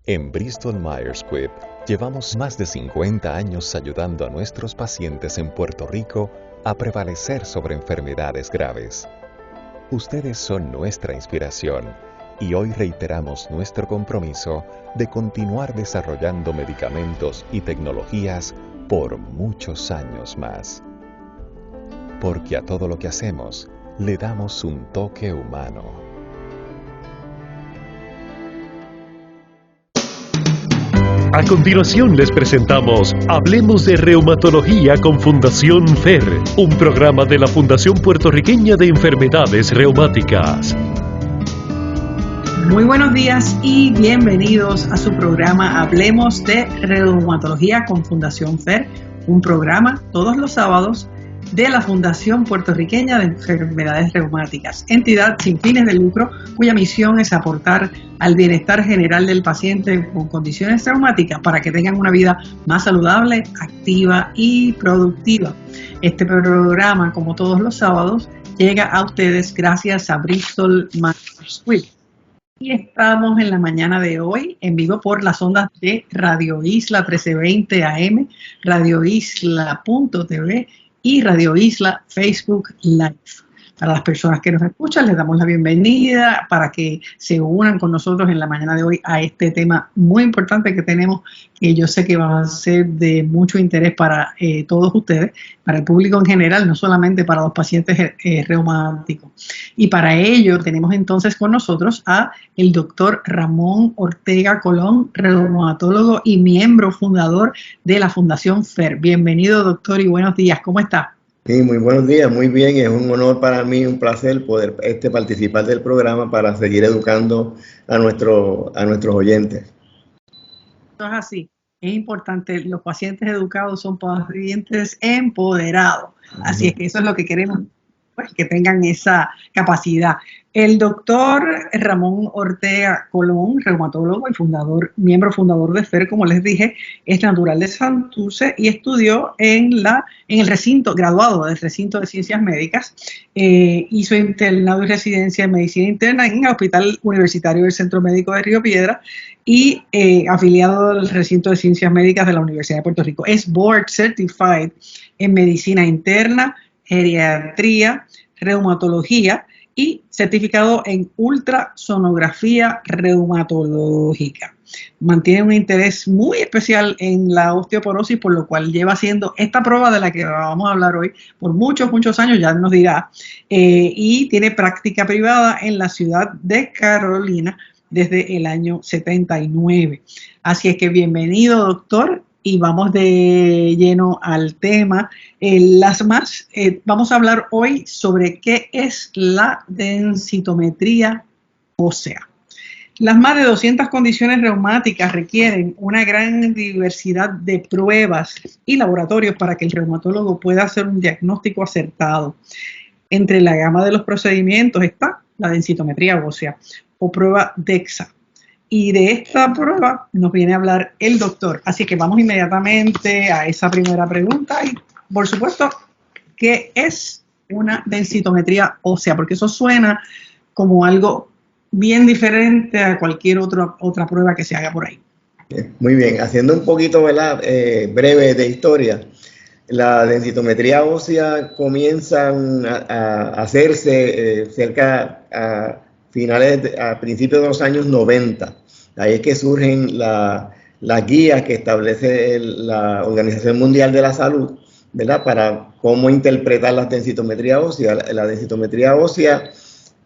En Bristol Myers Squibb llevamos más de 50 años ayudando a nuestros pacientes en Puerto Rico a prevalecer sobre enfermedades graves. Ustedes son nuestra inspiración y hoy reiteramos nuestro compromiso de continuar desarrollando medicamentos y tecnologías por muchos años más. Porque a todo lo que hacemos le damos un toque humano. A continuación les presentamos Hablemos de Reumatología con Fundación FER, un programa de la Fundación Puertorriqueña de Enfermedades Reumáticas. Muy buenos días y bienvenidos a su programa Hablemos de Reumatología con Fundación FER, un programa todos los sábados de la Fundación Puertorriqueña de Enfermedades Reumáticas, entidad sin fines de lucro cuya misión es aportar al bienestar general del paciente con condiciones reumáticas para que tengan una vida más saludable, activa y productiva. Este programa, como todos los sábados, llega a ustedes gracias a Bristol Myers Squibb. Y estamos en la mañana de hoy en vivo por las ondas de Radio Isla 1320 AM, radioisla.tv y Radio Isla Facebook Live. Para las personas que nos escuchan, les damos la bienvenida para que se unan con nosotros en la mañana de hoy a este tema muy importante que tenemos, que yo sé que va a ser de mucho interés para todos ustedes, para el público en general, no solamente para los pacientes reumáticos. Y para ello tenemos entonces con nosotros a el doctor Ramón Ortega Colón, reumatólogo y miembro fundador de la Fundación FER. Bienvenido, doctor, y buenos días. ¿Cómo está? Sí, muy buenos días, muy bien, es un honor para mí, un placer poder participar del programa para seguir educando a nuestros oyentes. Eso es así, es importante, los pacientes educados son pacientes empoderados, así es que eso es lo que queremos, pues, que tengan esa capacidad. El doctor Ramón Ortega Colón, reumatólogo y miembro fundador de FER, como les dije, es natural de Santurce y estudió en el recinto, graduado del recinto de ciencias médicas, hizo internado y residencia en medicina interna en el Hospital Universitario del Centro Médico de Río Piedra y afiliado al recinto de ciencias médicas de la Universidad de Puerto Rico. Es board certified en medicina interna, geriatría, reumatología y certificado en ultrasonografía reumatológica. Mantiene un interés muy especial en la osteoporosis, por lo cual lleva haciendo esta prueba de la que vamos a hablar hoy por muchos años, ya nos dirá, y tiene práctica privada en la ciudad de Carolina desde el año 79. Así es que bienvenido, doctor. Y vamos de lleno al tema. Vamos a hablar hoy sobre qué es la densitometría ósea. Las más de 200 condiciones reumáticas requieren una gran diversidad de pruebas y laboratorios para que el reumatólogo pueda hacer un diagnóstico acertado. Entre la gama de los procedimientos está la densitometría ósea o prueba DEXA. Y de esta prueba nos viene a hablar el doctor. Así que vamos inmediatamente a esa primera pregunta. Y, por supuesto, ¿qué es una densitometría ósea? Porque eso suena como algo bien diferente a cualquier otra prueba que se haga por ahí. Muy bien, haciendo un poquito, ¿verdad? Breve de historia. La densitometría ósea comienza a hacerse cerca a principios de los años 90. Ahí es que surgen las guías que establece la Organización Mundial de la Salud, ¿verdad? Para cómo interpretar la densitometría ósea. La densitometría ósea,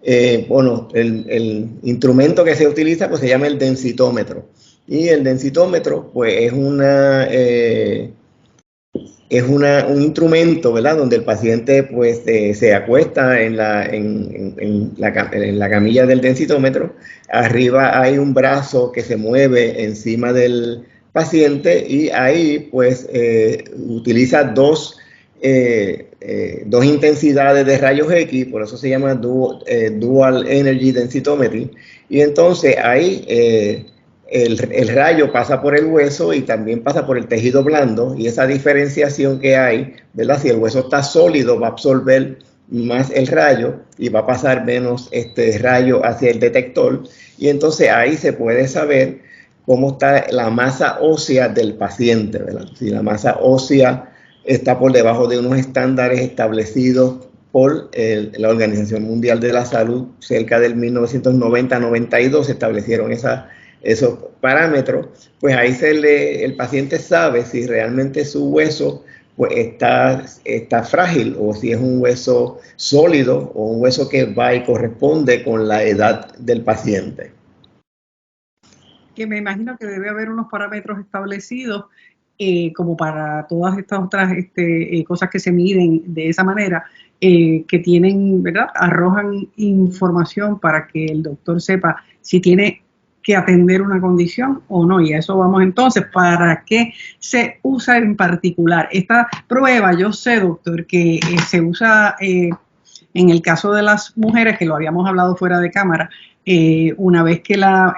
el instrumento que se utiliza pues se llama el densitómetro. Y el densitómetro pues es un instrumento, ¿verdad? Donde el paciente pues se acuesta en la camilla del densitómetro. Arriba hay un brazo que se mueve encima del paciente y ahí pues utiliza dos intensidades de rayos X, por eso se llama Dual Energy Densitometry. Y entonces ahí el rayo pasa por el hueso y también pasa por el tejido blando, y esa diferenciación que hay, ¿verdad? Si el hueso está sólido, va a absorber más el rayo y va a pasar menos este rayo hacia el detector, y entonces ahí se puede saber cómo está la masa ósea del paciente, ¿verdad? Si la masa ósea está por debajo de unos estándares establecidos por la Organización Mundial de la Salud, cerca del 1990-92 se establecieron esos parámetros, pues ahí el paciente sabe si realmente su hueso pues está frágil o si es un hueso sólido o un hueso que va y corresponde con la edad del paciente. Que me imagino que debe haber unos parámetros establecidos como para todas estas otras cosas que se miden de esa manera, que tienen, ¿verdad? Arrojan información para que el doctor sepa si tiene que atender una condición o no, y a eso vamos entonces. ¿Para qué se usa en particular esta prueba? Yo sé, doctor, que se usa en el caso de las mujeres, que lo habíamos hablado fuera de cámara, una vez que la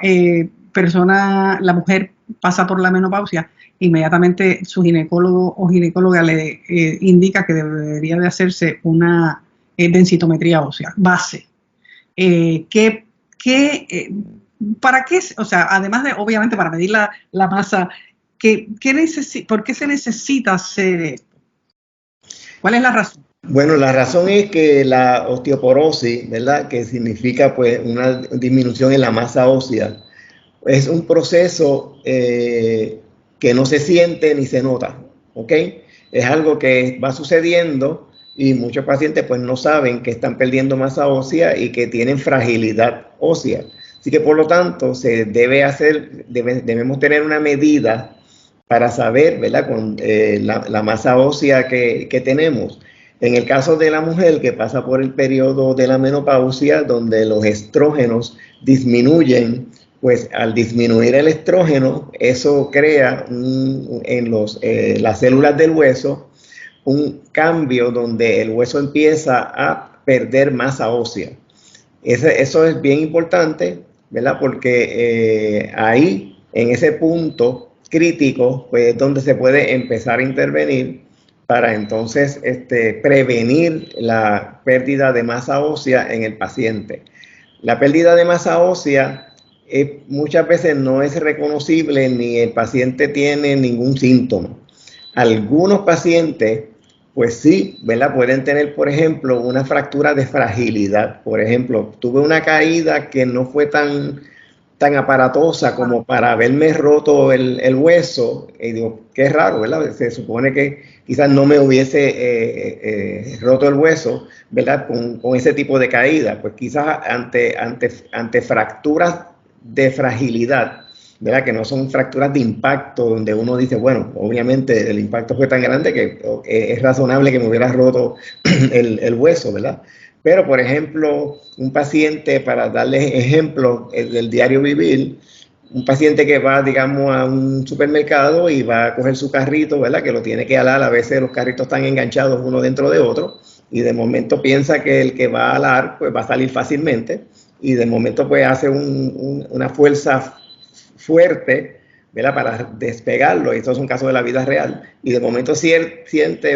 mujer pasa por la menopausia, inmediatamente su ginecólogo o ginecóloga le indica que debería de hacerse una densitometría ósea base. ¿Para qué? O sea, además de, obviamente, para medir la masa, ¿por qué se necesita hacer esto? ¿Cuál es la razón? Bueno, la razón es que la osteoporosis, ¿verdad? Que significa pues una disminución en la masa ósea, es un proceso que no se siente ni se nota, ¿ok? Es algo que va sucediendo y muchos pacientes pues no saben que están perdiendo masa ósea y que tienen fragilidad ósea. Así que por lo tanto debemos tener una medida para saber, ¿verdad? Con la masa ósea que tenemos. En el caso de la mujer que pasa por el periodo de la menopausia, donde los estrógenos disminuyen, pues al disminuir el estrógeno, eso crea en las células del hueso un cambio donde el hueso empieza a perder masa ósea. Eso es bien importante, ¿verdad? Porque ahí, en ese punto crítico, pues es donde se puede empezar a intervenir para entonces prevenir la pérdida de masa ósea en el paciente. La pérdida de masa ósea muchas veces no es reconocible ni el paciente tiene ningún síntoma. Algunos pacientes, pues sí, ¿verdad? Pueden tener, por ejemplo, una fractura de fragilidad. Por ejemplo, tuve una caída que no fue tan aparatosa como para haberme roto el hueso. Y digo, qué raro, ¿verdad? Se supone que quizás no me hubiese roto el hueso, ¿verdad? Con ese tipo de caída. Pues quizás ante fracturas de fragilidad, ¿verdad? Que no son fracturas de impacto donde uno dice, bueno, obviamente el impacto fue tan grande que es razonable que me hubiera roto el hueso, ¿verdad? Pero, por ejemplo, un paciente, para darles ejemplo del diario vivir, un paciente que va, digamos, a un supermercado y va a coger su carrito, ¿verdad? Que lo tiene que alar, a veces los carritos están enganchados uno dentro de otro, y de momento piensa que el que va a alar, pues va a salir fácilmente, y de momento pues hace una fuerza fuerte, ¿verdad? Para despegarlo, y esto es un caso de la vida real, y de momento siente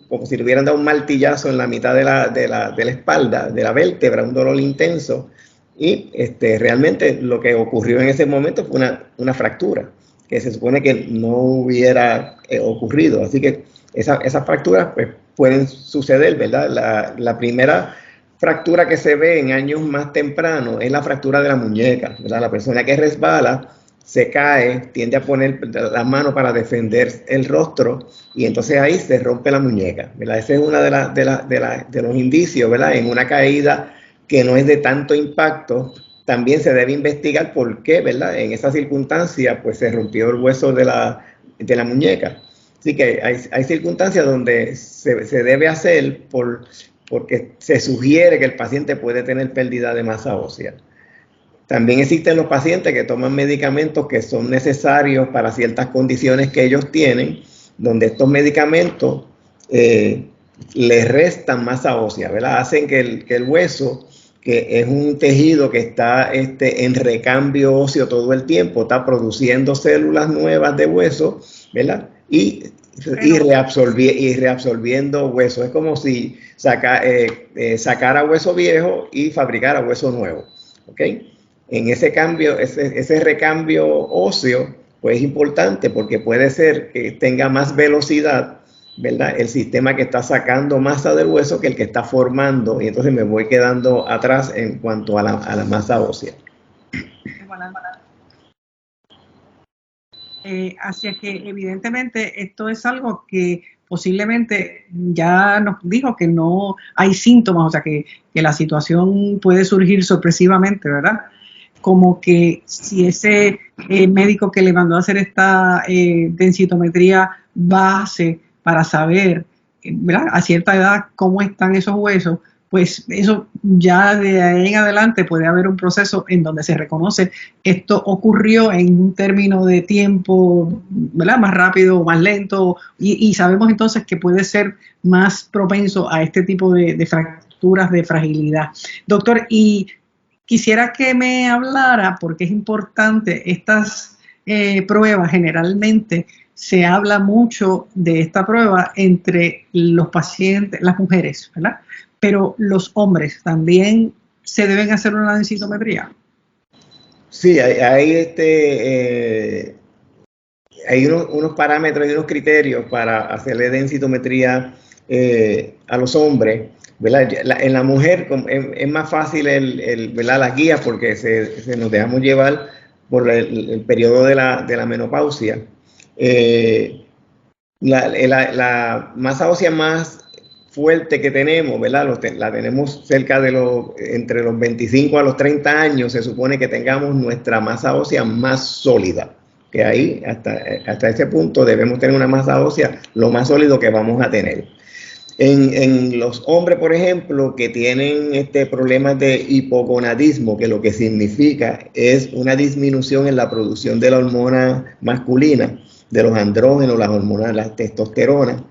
como si le hubieran dado un martillazo en la mitad de la espalda, de la vértebra, un dolor intenso, y realmente lo que ocurrió en ese momento fue una fractura, que se supone que no hubiera ocurrido. Así que esas fracturas pues, pueden suceder, ¿verdad? La primera fractura que se ve en años más tempranos es la fractura de la muñeca, ¿verdad? La persona que resbala, se cae, tiende a poner las manos para defender el rostro y entonces ahí se rompe la muñeca, ¿verdad? Ese es uno de los indicios, ¿verdad? En una caída que no es de tanto impacto, también se debe investigar por qué, ¿verdad? En esa circunstancia, pues se rompió el hueso de la muñeca. Así que hay circunstancias donde se debe hacer porque se sugiere que el paciente puede tener pérdida de masa ósea. También existen los pacientes que toman medicamentos que son necesarios para ciertas condiciones que ellos tienen, donde estos medicamentos les restan masa ósea, ¿verdad? Hacen que el hueso, que es un tejido que está en recambio óseo todo el tiempo, está produciendo células nuevas de hueso, ¿verdad? Y reabsorbiendo hueso. Es como si sacara hueso viejo y fabricara hueso nuevo, ¿ok? en ese cambio, ese recambio óseo, pues es importante porque puede ser que tenga más velocidad, ¿verdad? El sistema que está sacando masa del hueso que el que está formando, y entonces me voy quedando atrás en cuanto a la masa ósea. Así que evidentemente esto es algo que posiblemente ya nos dijo que no hay síntomas, o sea que la situación puede surgir sorpresivamente, ¿verdad? Como que si ese médico que le mandó a hacer esta densitometría base para saber, ¿verdad?, a cierta edad cómo están esos huesos, pues eso ya de ahí en adelante puede haber un proceso en donde se reconoce esto ocurrió en un término de tiempo, ¿verdad?, más rápido o más lento, y sabemos entonces que puede ser más propenso a este tipo de fracturas de fragilidad. Doctor, y quisiera que me hablara, porque es importante, estas pruebas generalmente se habla mucho de esta prueba entre los pacientes, las mujeres, ¿verdad? Pero los hombres también se deben hacer una densitometría. Sí, hay unos parámetros y unos criterios para hacerle densitometría a los hombres, ¿verdad? En la mujer es más fácil ¿verdad?, las guías porque se nos dejamos llevar por el periodo de la menopausia. La masa ósea más fuerte que tenemos, ¿verdad? La tenemos cerca de entre los 25 a los 30 años, se supone que tengamos nuestra masa ósea más sólida. Que ahí, hasta ese punto, debemos tener una masa ósea lo más sólido que vamos a tener. En los hombres, por ejemplo, que tienen problemas de hipogonadismo, que lo que significa es una disminución en la producción de la hormona masculina, de los andrógenos, las hormonas, la testosterona,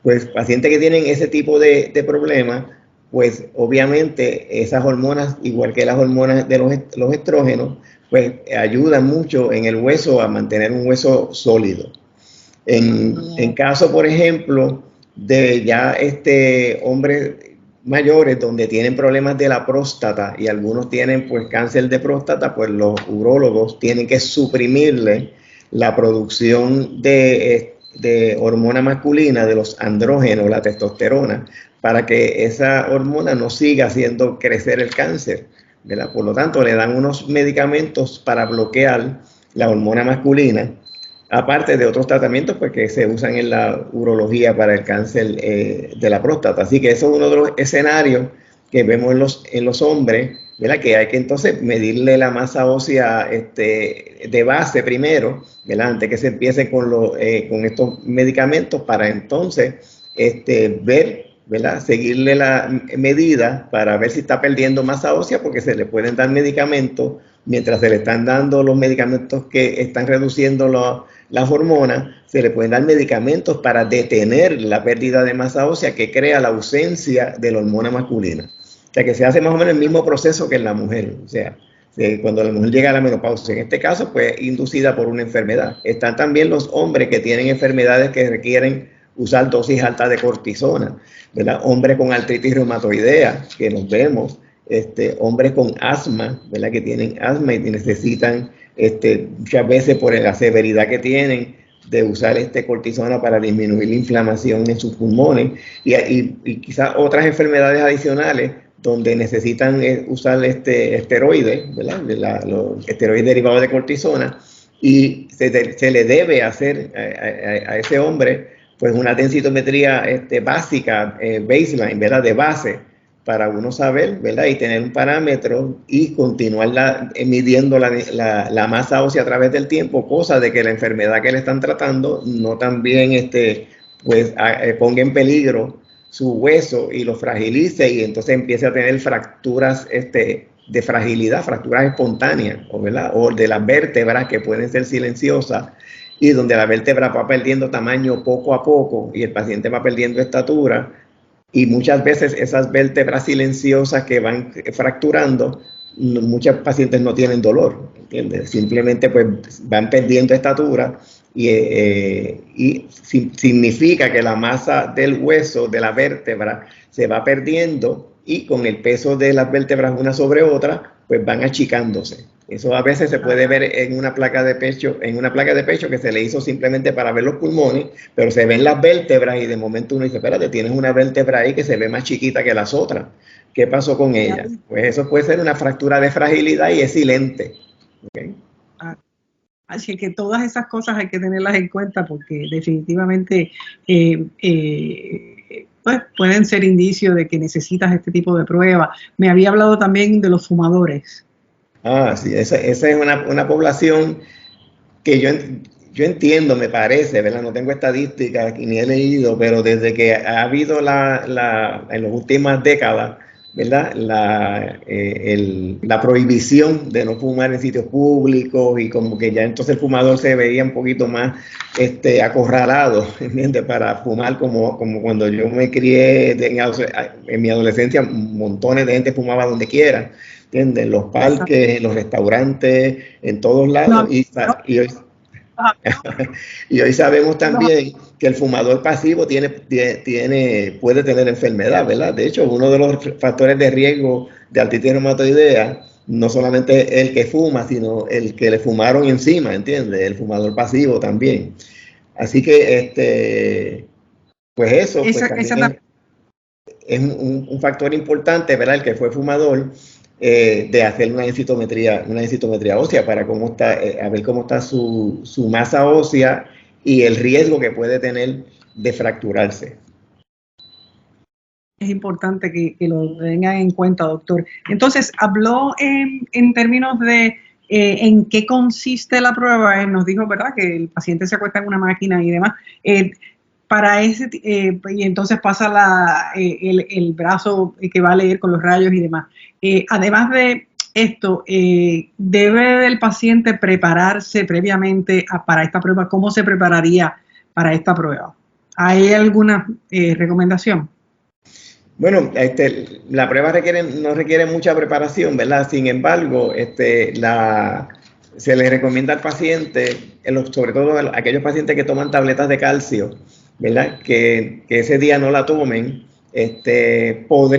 pues pacientes que tienen ese tipo de problemas, pues obviamente esas hormonas, igual que las hormonas de los estrógenos, pues ayudan mucho en el hueso a mantener un hueso sólido. En caso, por ejemplo, de ya hombres mayores donde tienen problemas de la próstata y algunos tienen pues cáncer de próstata, pues los urólogos tienen que suprimirle la producción de hormona masculina, de los andrógenos, la testosterona, para que esa hormona no siga haciendo crecer el cáncer, ¿verdad? Por lo tanto, le dan unos medicamentos para bloquear la hormona masculina, aparte de otros tratamientos pues, que se usan en la urología para el cáncer de la próstata. Así que eso es uno de los escenarios que vemos en los hombres, ¿verdad? Que hay que entonces medirle la masa ósea de base primero, ¿verdad? Antes que se empiece con estos medicamentos para entonces ver, ¿verdad? Seguirle la medida para ver si está perdiendo masa ósea, porque se le pueden dar medicamentos mientras se le están dando los medicamentos que están reduciendo las hormonas, se le pueden dar medicamentos para detener la pérdida de masa ósea que crea la ausencia de la hormona masculina. O sea, que se hace más o menos el mismo proceso que en la mujer. O sea, cuando la mujer llega a la menopausia, en este caso, pues inducida por una enfermedad. Están también los hombres que tienen enfermedades que requieren usar dosis altas de cortisona, ¿verdad? Hombres con artritis reumatoidea, que nos vemos, hombres con asma, ¿verdad? Que tienen asma y necesitan muchas veces por la severidad que tienen de usar cortisona para disminuir la inflamación en sus pulmones y quizás otras enfermedades adicionales donde necesitan usar esteroides, ¿verdad? Los esteroides derivados de cortisona, y se le debe hacer a ese hombre pues una densitometría básica, baseline, ¿verdad? De base, para uno saber, ¿verdad? Y tener un parámetro y continuar midiendo la masa ósea a través del tiempo, cosa de que la enfermedad que le están tratando no también ponga en peligro su hueso y lo fragilice, y entonces empiece a tener fracturas de fragilidad, fracturas espontáneas, ¿verdad? O de las vértebras que pueden ser silenciosas, y donde la vértebra va perdiendo tamaño poco a poco y el paciente va perdiendo estatura, y muchas veces esas vértebras silenciosas que van fracturando, muchos pacientes no tienen dolor, ¿entiendes? Simplemente pues van perdiendo estatura y significa que la masa del hueso, de la vértebra, se va perdiendo, y con el peso de las vértebras una sobre otra, pues van achicándose. Eso a veces se puede ver en una placa de pecho, que se le hizo simplemente para ver los pulmones, pero se ven las vértebras y de momento uno dice, espérate, tienes una vértebra ahí que se ve más chiquita que las otras. ¿Qué pasó con ella? Pues eso puede ser una fractura de fragilidad y es silente. ¿Okay? Así que todas esas cosas hay que tenerlas en cuenta porque definitivamente pues pueden ser indicios de que necesitas este tipo de pruebas. Me había hablado también de los fumadores. Sí, esa es una población que yo entiendo, me parece, ¿verdad? No tengo estadísticas ni he leído, pero desde que ha habido en las últimas décadas, ¿verdad? La prohibición de no fumar en sitios públicos y como que ya entonces el fumador se veía un poquito más acorralado, ¿entiendes? Para fumar como cuando yo me crié en mi adolescencia, montones de gente fumaba donde quiera, ¿entiendes? En los parques, en los restaurantes, en todos lados. Y hoy sabemos también que el fumador pasivo puede tener enfermedad, ¿verdad? De hecho, uno de los factores de riesgo de artritis reumatoidea, no solamente el que fuma, sino el que le fumaron encima, ¿entiendes? El fumador pasivo también. Así que, pues eso pues también es un factor importante, ¿verdad? El que fue fumador, de hacer una densitometría ósea para a ver cómo está su masa ósea y el riesgo que puede tener de fracturarse. Es importante que lo tengan en cuenta, doctor. Entonces, habló en términos de en qué consiste la prueba. Nos dijo, ¿verdad?, que el paciente se acuesta en una máquina y demás. Y entonces pasa el brazo que va a leer con los rayos y demás. Además de esto, ¿debe el paciente prepararse previamente para esta prueba? ¿Cómo se prepararía para esta prueba? ¿Hay alguna recomendación? Bueno, la prueba no requiere mucha preparación, ¿verdad? Sin embargo, se le recomienda al paciente, sobre todo a aquellos pacientes que toman tabletas de calcio, ¿verdad? Que ese día no la tomen. Eso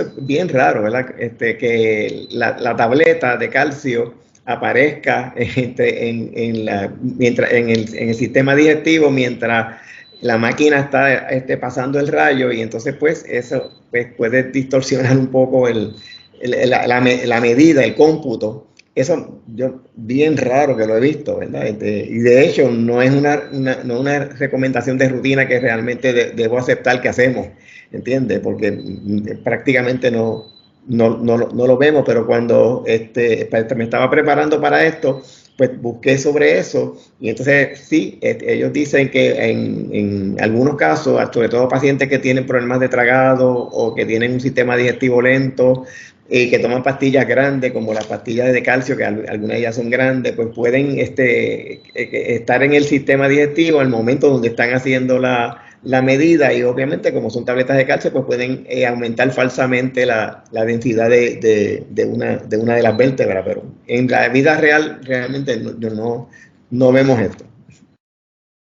es bien raro, ¿verdad? Que la tableta de calcio aparezca en el sistema digestivo mientras la máquina está pasando el rayo, y entonces pues eso pues, puede distorsionar un poco la medida, el cómputo. Eso bien raro que lo he visto, ¿verdad? Y de hecho no es una recomendación de rutina que realmente debo aceptar que hacemos, ¿entiendes? Porque prácticamente no lo vemos, pero cuando me estaba preparando para esto, pues busqué sobre eso, y entonces sí, ellos dicen que en algunos casos, sobre todo pacientes que tienen problemas de tragado o que tienen un sistema digestivo lento y que toman pastillas grandes, como las pastillas de calcio, que algunas de ellas son grandes, pues pueden estar en el sistema digestivo al momento donde están haciendo la medida, y obviamente como son tabletas de calcio, pues pueden aumentar falsamente la densidad de una de las vértebras, pero en la vida real realmente no vemos esto.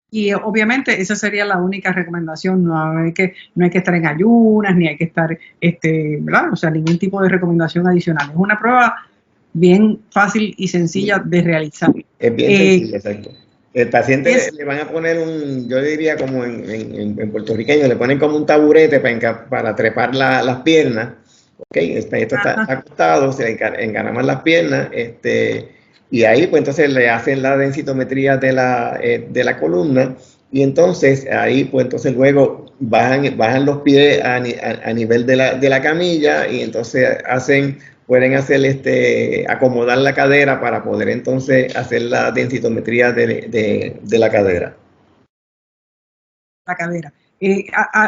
Y obviamente esa sería la única recomendación. No hay que estar en ayunas, ni hay que estar, ¿verdad? O sea, ningún tipo de recomendación adicional. Es una prueba bien fácil y sencilla de realizar. Es bien sencilla, exacto. El paciente le van a poner yo diría como en puertorriqueño, le ponen como un taburete para trepar las piernas. Okay, esto está acostado, se le encaraman las piernas, y ahí pues entonces le hacen la densitometría de la columna, y entonces ahí pues entonces luego bajan los pies a nivel de la camilla, y entonces pueden hacer acomodar la cadera para poder entonces hacer la densitometría de la cadera. La cadera.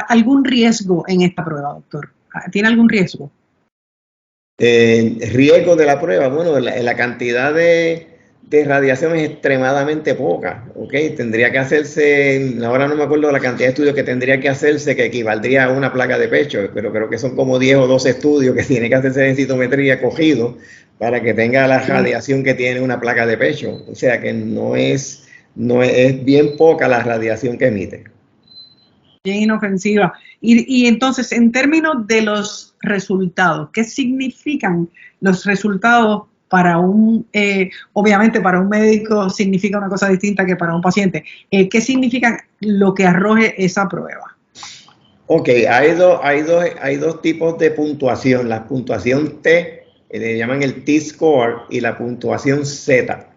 ¿Algún riesgo en esta prueba, doctor? ¿Tiene algún riesgo? Riesgo de la prueba, bueno, la cantidad de radiación es extremadamente poca, ¿ok? Tendría que hacerse, ahora no me acuerdo la cantidad de estudios que tendría que hacerse, que equivaldría a una placa de pecho, pero creo que son como 10 o 12 estudios que tiene que hacerse densitometría cogido para que tenga la radiación que tiene una placa de pecho. O sea que no es bien poca la radiación que emite. Bien inofensiva. Y entonces, en términos de los resultados, ¿qué significan los resultados para obviamente para un médico significa una cosa distinta que para un paciente. ¿Qué significa lo que arroje esa prueba? Ok, hay dos tipos de puntuación. La puntuación T, le llaman el T-score, y la puntuación Z.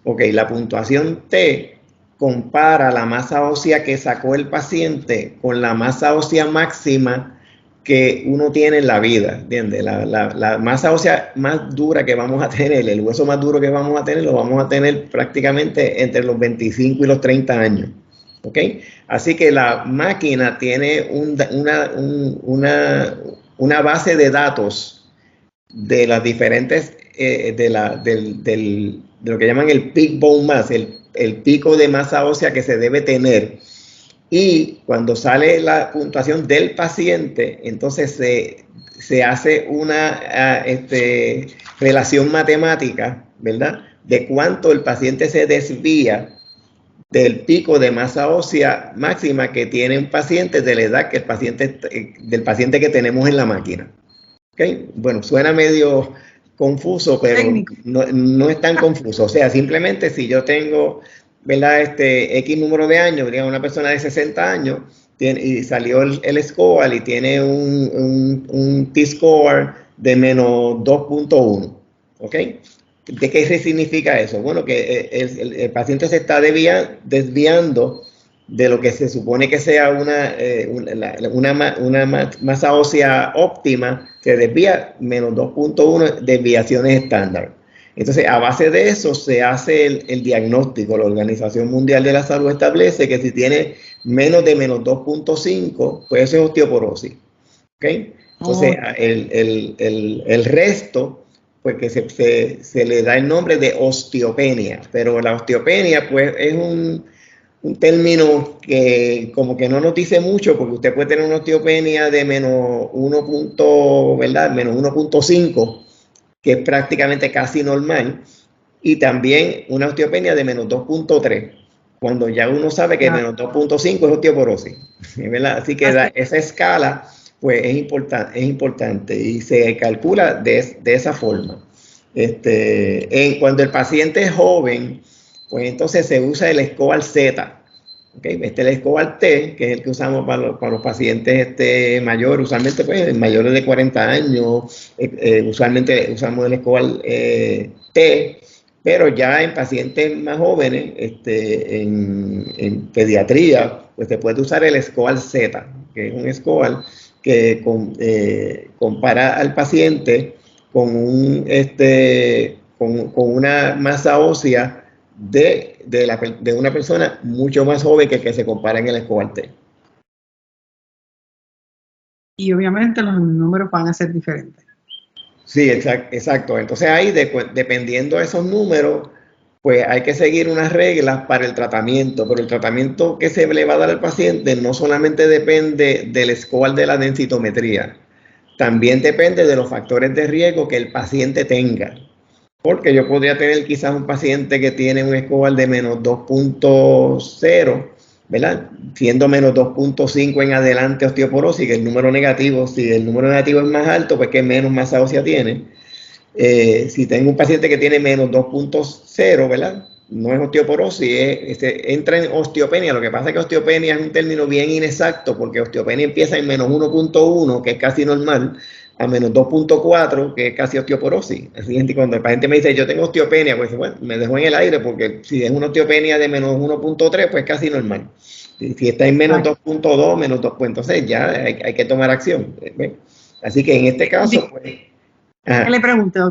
Ok, la puntuación T compara la masa ósea que sacó el paciente con la masa ósea máxima que uno tiene en la vida, ¿entiendes? La masa ósea más dura que vamos a tener, el hueso más duro que vamos a tener, lo vamos a tener prácticamente entre los 25 y los 30 años. ¿Ok? Así que la máquina tiene una base de datos de las diferentes, de lo que llaman el peak bone mass, el pico de masa ósea que se debe tener. Y cuando sale la puntuación del paciente, entonces se hace una relación matemática, ¿verdad? De cuánto el paciente se desvía del pico de masa ósea máxima que tiene un paciente de la edad que del paciente que tenemos en la máquina. ¿Okay? Bueno, suena medio confuso, pero no es tan confuso. O sea, simplemente si yo tengo, ¿verdad? X número de años, digamos, una persona de 60 años, y salió el score y tiene un T-score de menos 2.1, ¿ok? ¿De qué significa eso? Bueno, que el paciente se está desviando de lo que se supone que sea una masa ósea óptima, se desvía menos 2.1 desviaciones estándar. Entonces, a base de eso se hace el diagnóstico. La Organización Mundial de la Salud establece que si tiene menos de menos 2.5, pues eso es osteoporosis. ¿Okay? Entonces, el resto, pues que se le da el nombre de osteopenia, pero la osteopenia pues es un término que como que no nos dice mucho, porque usted puede tener una osteopenia de menos 1, ¿verdad? Menos 1.5, que es prácticamente casi normal, y también una osteopenia de menos 2.3, cuando ya uno sabe que menos 2.5 es osteoporosis, ¿verdad? Así que esa escala pues es importante y se calcula de esa forma. Cuando el paciente es joven, pues entonces se usa el score Z. ¿Okay? Este es el score T, que es el que usamos para los pacientes mayores, usualmente pues mayores de 40 años, usualmente usamos el score T, pero ya en pacientes más jóvenes, en pediatría, pues se puede usar el score Z, que es un score que compara al paciente con una masa ósea de una persona mucho más joven que el que se compara en el score T. Y obviamente los números van a ser diferentes. Sí, exacto. Entonces ahí, dependiendo de esos números, pues hay que seguir unas reglas para el tratamiento, pero el tratamiento que se le va a dar al paciente no solamente depende del score de la densitometría, también depende de los factores de riesgo que el paciente tenga. Porque yo podría tener quizás un paciente que tiene un score de menos 2.0, ¿verdad? Siendo menos 2.5 en adelante osteoporosis, que el número negativo, si el número negativo es más alto, pues que menos masa ósea tiene. Si tengo un paciente que tiene menos 2.0, ¿verdad? No es osteoporosis, entra en osteopenia. Lo que pasa es que osteopenia es un término bien inexacto, porque osteopenia empieza en menos 1.1, que es casi normal, a menos 2.4, que es casi osteoporosis. Así es, cuando el paciente me dice, yo tengo osteopenia, pues bueno, me dejo en el aire, porque si es una osteopenia de menos 1.3, pues casi normal. Si está en menos 2.2, menos 2, pues entonces ya hay que tomar acción. Así que en este caso, pues... Le pregunta,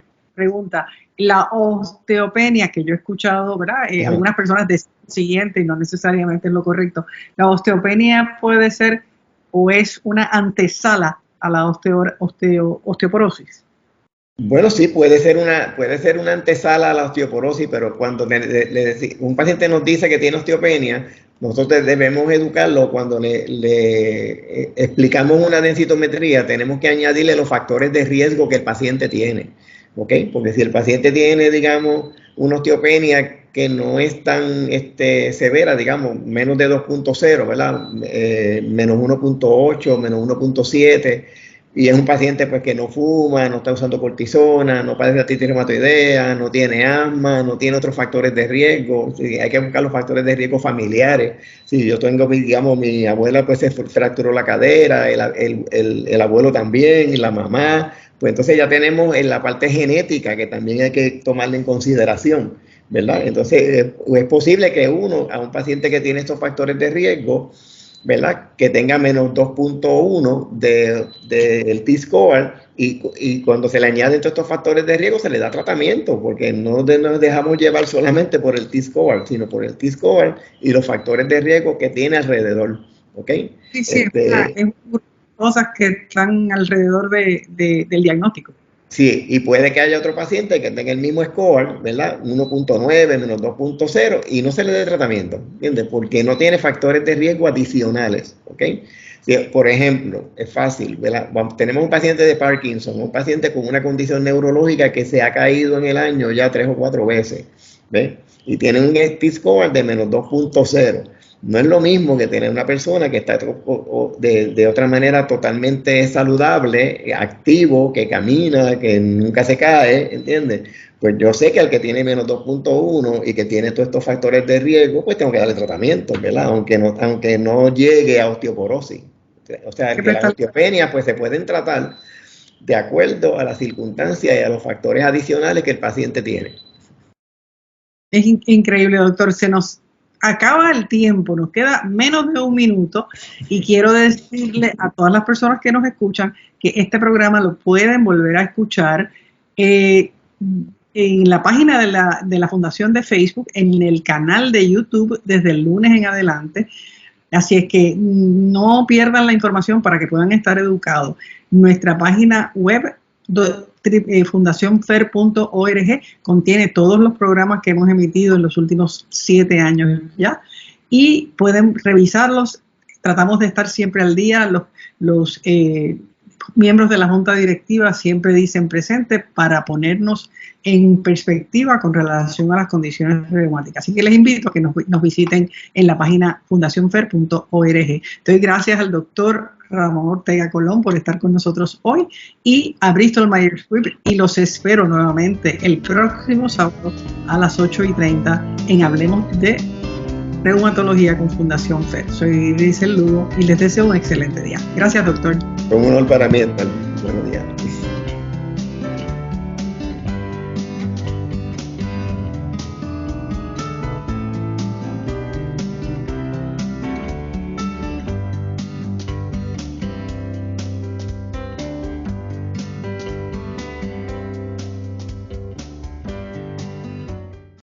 la osteopenia que yo he escuchado, ¿verdad? Algunas personas decían lo siguiente y no necesariamente es lo correcto. La osteopenia puede ser o es una antesala a la osteoporosis. Bueno, sí, puede ser una antesala a la osteoporosis, pero cuando un paciente nos dice que tiene osteopenia, nosotros debemos educarlo. Cuando le explicamos una densitometría, tenemos que añadirle los factores de riesgo que el paciente tiene, ¿ok? Porque si el paciente tiene, digamos, una osteopenia que no es tan severa, digamos, menos de 2.0, ¿verdad? Menos 1.8, menos 1.7, y es un paciente pues que no fuma, no está usando cortisona, no padece artritis reumatoidea, no tiene asma, no tiene otros factores de riesgo. Sí, hay que buscar los factores de riesgo familiares. Si yo tengo, digamos, mi abuela pues se fracturó la cadera, el abuelo también, y la mamá, pues entonces ya tenemos en la parte genética que también hay que tomarla en consideración, ¿verdad? Entonces es posible que a un paciente que tiene estos factores de riesgo, ¿verdad?, que tenga menos 2.1 del T-score, y cuando se le añaden todos estos factores de riesgo se le da tratamiento, porque no nos dejamos llevar solamente por el T-score, sino por el T-score y los factores de riesgo que tiene alrededor, ¿ok? Sí, es cosas que están alrededor del diagnóstico. Sí, y puede que haya otro paciente que tenga el mismo score, ¿verdad? 1.9, menos 2.0, y no se le dé tratamiento, ¿entiendes? Porque no tiene factores de riesgo adicionales, ¿ok? Si, por ejemplo, es fácil, ¿verdad? Tenemos un paciente de Parkinson, un paciente con una condición neurológica que se ha caído en el año ya 3 o 4 veces, ¿ves? Y tiene un T-score de menos 2.0. No es lo mismo que tener una persona que está de otra manera totalmente saludable, activo, que camina, que nunca se cae, ¿entiendes? Pues yo sé que al que tiene menos 2.1 y que tiene todos estos factores de riesgo, pues tengo que darle tratamiento, ¿verdad? Aunque no llegue a osteoporosis. O sea, que las osteopenias pues se pueden tratar de acuerdo a las circunstancias y a los factores adicionales que el paciente tiene. Es increíble, doctor. Se nos acaba el tiempo, nos queda menos de un minuto, y quiero decirle a todas las personas que nos escuchan que este programa lo pueden volver a escuchar en la página de la Fundación de Facebook, en el canal de YouTube desde el lunes en adelante. Así es que no pierdan la información para que puedan estar educados. Nuestra página web fundacionfer.org contiene todos los programas que hemos emitido en los últimos 7 años ya, y pueden revisarlos. Tratamos de estar siempre al día. Los miembros de la Junta Directiva siempre dicen presente para ponernos en perspectiva con relación a las condiciones reumáticas. Así que les invito a que nos visiten en la página fundacionfer.org. Doy gracias al doctor Ramón Ortega Colón por estar con nosotros hoy, y a Bristol Myers Squibb, y los espero nuevamente el próximo sábado a las 8:30 en Hablemos de Reumatología con Fundación FER. Soy Grisel Lugo y les deseo un excelente día. Gracias, doctor. Un honor para mí estar. Buenos días.